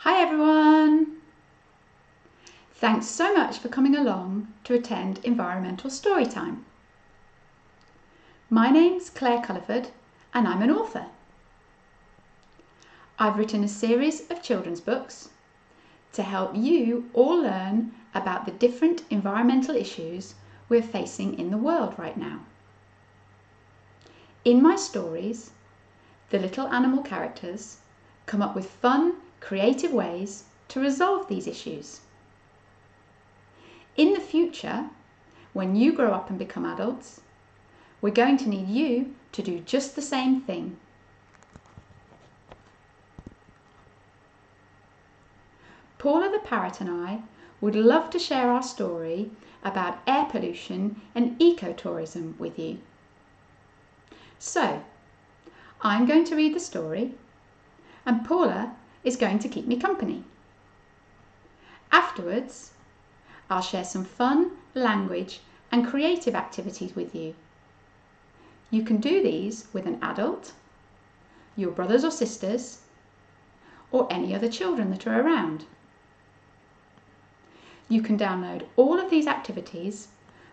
Hi everyone! Thanks so much for coming along to attend Environmental Storytime. My name's Claire Culliford and I'm an author. I've written a series of children's books to help you all learn about the different environmental issues we're facing in the world right now. In my stories, the little animal characters come up with fun, creative ways to resolve these issues. In the future, when you grow up and become adults, we're going to need you to do just the same thing. Paula the parrot and I would love to share our story about air pollution and ecotourism with you. So, I'm going to read the story and Paula is going to keep me company. Afterwards, I'll share some fun, language and creative activities with you. You can do these with an adult, your brothers or sisters, or any other children that are around. You can download all of these activities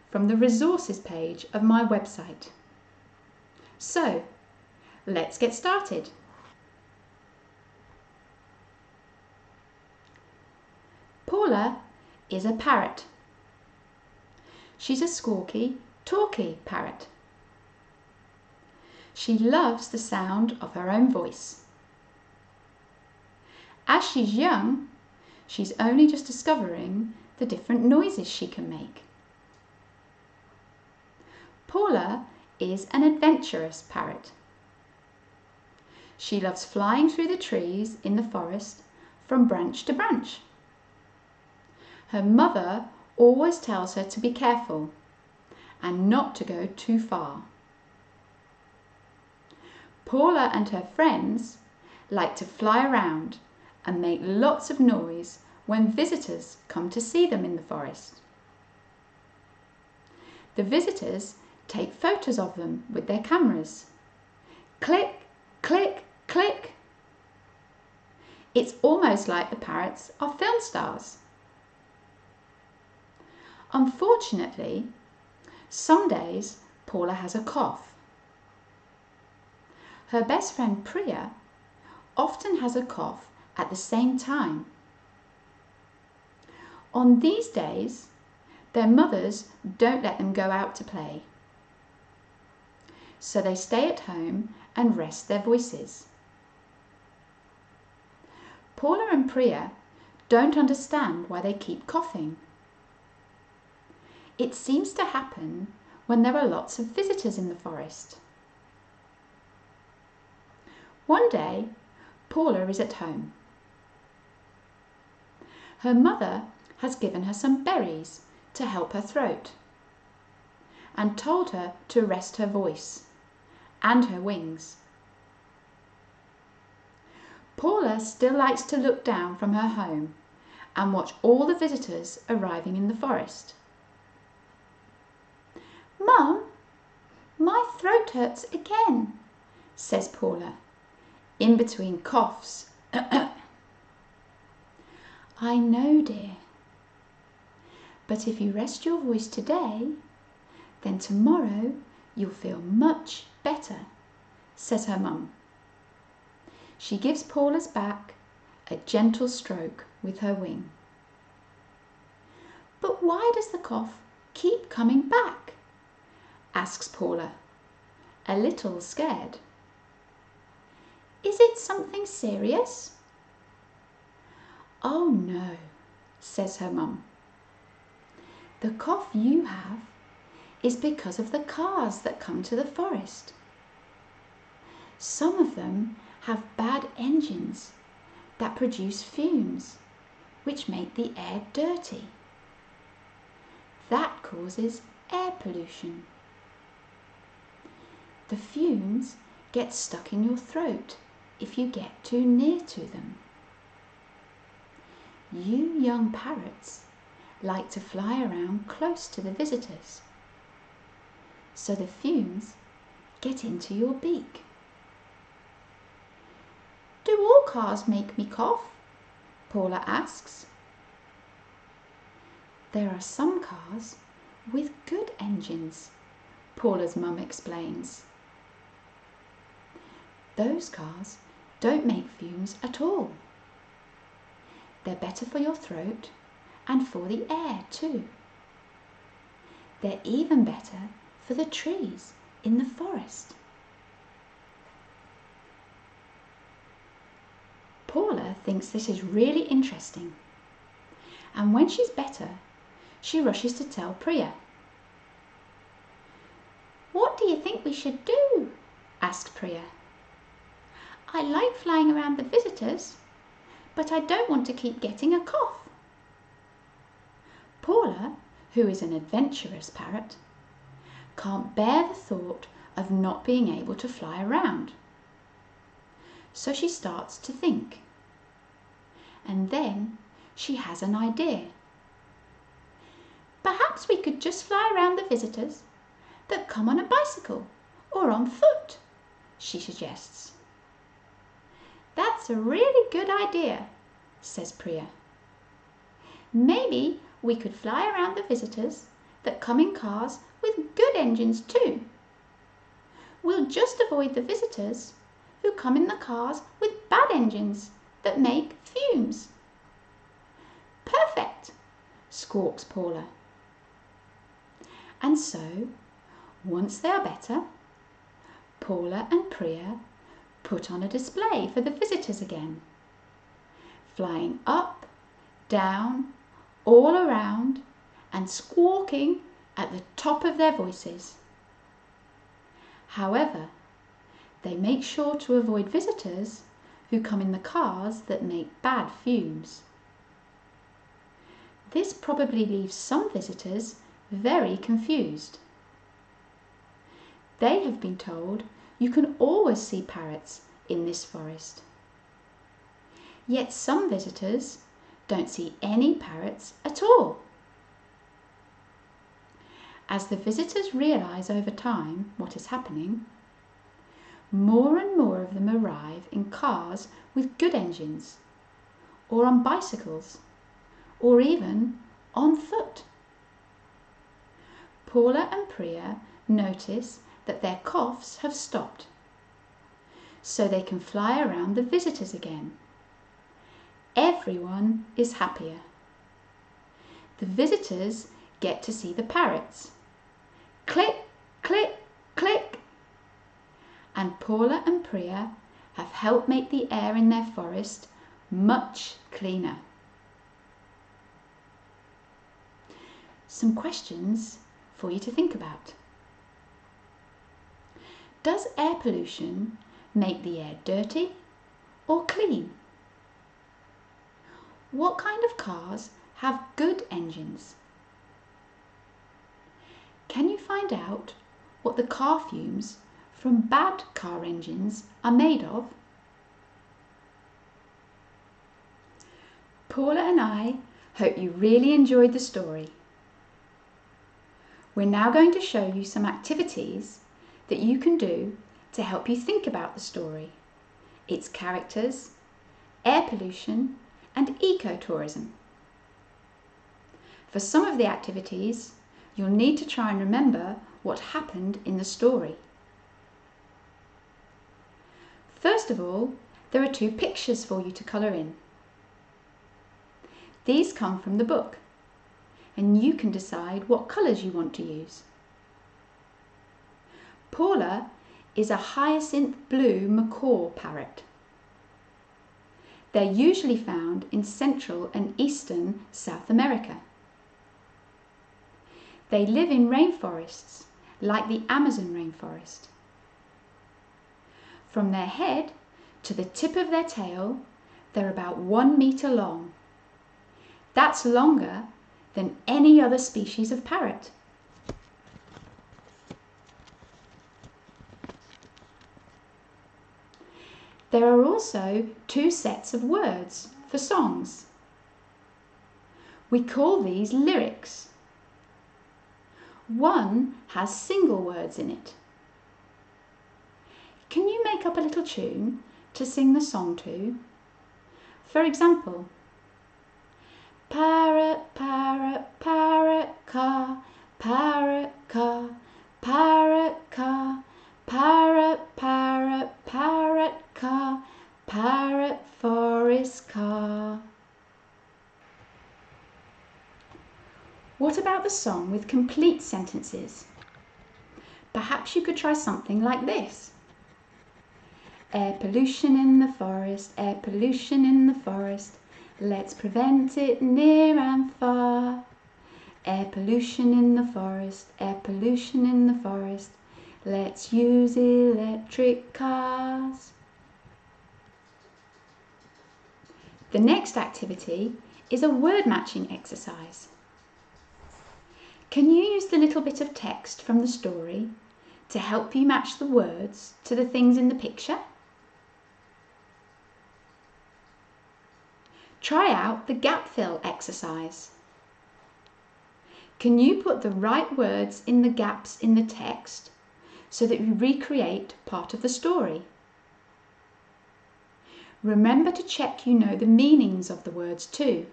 from the resources page of my website. So, let's get started. Paula is a parrot. She's a squawky, talky parrot. She loves the sound of her own voice. As she's young, she's only just discovering the different noises she can make. Paula is an adventurous parrot. She loves flying through the trees in the forest from branch to branch. Her mother always tells her to be careful and not to go too far. Paula and her friends like to fly around and make lots of noise when visitors come to see them in the forest. The visitors take photos of them with their cameras. Click, click, click. It's almost like the parrots are film stars. Unfortunately, some days Paula has a cough. Her best friend Priya often has a cough at the same time. On these days, their mothers don't let them go out to play. So they stay at home and rest their voices. Paula and Priya don't understand why they keep coughing. It seems to happen when there are lots of visitors in the forest. One day, Paula is at home. Her mother has given her some berries to help her throat and told her to rest her voice and her wings. Paula still likes to look down from her home and watch all the visitors arriving in the forest. "Mum, my throat hurts again," says Paula, in between coughs. "I know, dear. But if you rest your voice today, then tomorrow you'll feel much better," says her mum. She gives Paula's back a gentle stroke with her wing. "But why does the cough keep coming back?" asks Paula, a little scared. "Is it something serious?" "Oh no," says her mum. "The cough you have is because of the cars that come to the forest. Some of them have bad engines that produce fumes which make the air dirty. That causes air pollution. The fumes get stuck in your throat if you get too near to them. You young parrots like to fly around close to the visitors, so the fumes get into your beak." "Do all cars make me cough?" Paula asks. There are some cars with good engines, Paula's mum explains. Those cars don't make fumes at all. They're better for your throat and for the air too. They're even better for the trees in the forest. Paula thinks this is really interesting, and when she's better, she rushes to tell Priya. What do you think we should do? Asked Priya. I like flying around the visitors, but I don't want to keep getting a cough. Paula, who is an adventurous parrot, can't bear the thought of not being able to fly around. So she starts to think. And then she has an idea. Perhaps we could just fly around the visitors that come on a bicycle or on foot, she suggests. That's a really good idea, says Priya. Maybe we could fly around the visitors that come in cars with good engines too. We'll just avoid the visitors who come in the cars with bad engines that make fumes. Perfect, squawks Paula. And so, once they are better, Paula and Priya put on a display for the visitors again, flying up, down, all around, and squawking at the top of their voices. However, they make sure to avoid visitors who come in the cars that make bad fumes. This probably leaves some visitors very confused. They have been told you can always see parrots in this forest. Yet some visitors don't see any parrots at all. As the visitors realise over time what is happening, more and more of them arrive in cars with good engines, or on bicycles, or even on foot. Paula and Priya notice that their coughs have stopped, so they can fly around the visitors again. Everyone is happier. The visitors get to see the parrots. Click, click, click. And Paula and Priya have helped make the air in their forest much cleaner. Some questions for you to think about. Does air pollution make the air dirty or clean? What kind of cars have good engines? Can you find out what the car fumes from bad car engines are made of? Paula and I hope you really enjoyed the story. We're now going to show you some activities that you can do to help you think about the story, its characters, air pollution, and ecotourism. For some of the activities, you'll need to try and remember what happened in the story. First of all, there are 2 pictures for you to colour in. These come from the book, and you can decide what colours you want to use. Paula is a hyacinth blue macaw parrot. They're usually found in Central and Eastern South America. They live in rainforests, like the Amazon rainforest. From their head to the tip of their tail, they're about 1 metre long. That's longer than any other species of parrot. There are also 2 sets of words for songs. We call these lyrics. One has single words in it. Can you make up a little tune to sing the song to? For example, Parrot, parrot, parrot car, parrot car, parrot car, parrot, parrot, parrot car, parrot forest car. What about the song with complete sentences? Perhaps you could try something like this. Air pollution in the forest, air pollution in the forest. Let's prevent it near and far. Air pollution in the forest, air pollution in the forest. Let's use electric cars. The next activity is a word matching exercise. Can you use the little bit of text from the story to help you match the words to the things in the picture? Try out the gap fill exercise. Can you put the right words in the gaps in the text so that you recreate part of the story? Remember to check you know the meanings of the words too.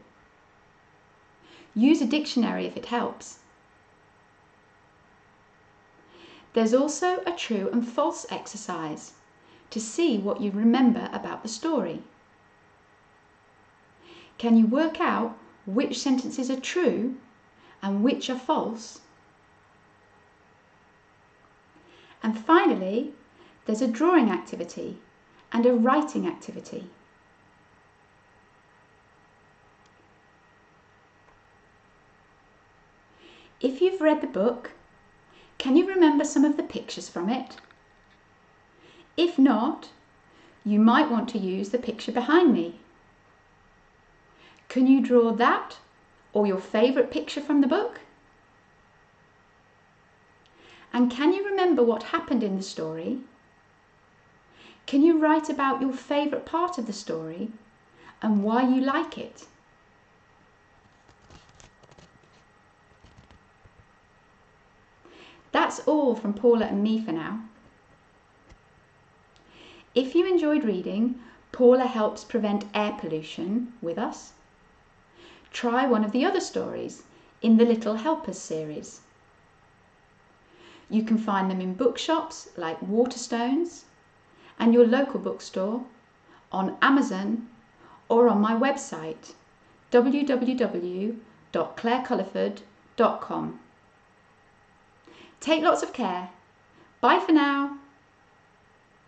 Use a dictionary if it helps. There's also a true and false exercise to see what you remember about the story. Can you work out which sentences are true and which are false? And finally, there's a drawing activity and a writing activity. If you've read the book, can you remember some of the pictures from it? If not, you might want to use the picture behind me. Can you draw that or your favourite picture from the book? And can you remember what happened in the story? Can you write about your favourite part of the story and why you like it? That's all from Paula and me for now. If you enjoyed reading, Paula helps prevent air pollution with us. Try one of the other stories in the Little Helpers series. You can find them in bookshops like Waterstones and your local bookstore, on Amazon, or on my website www.claireculliford.com. Take lots of care. Bye for now.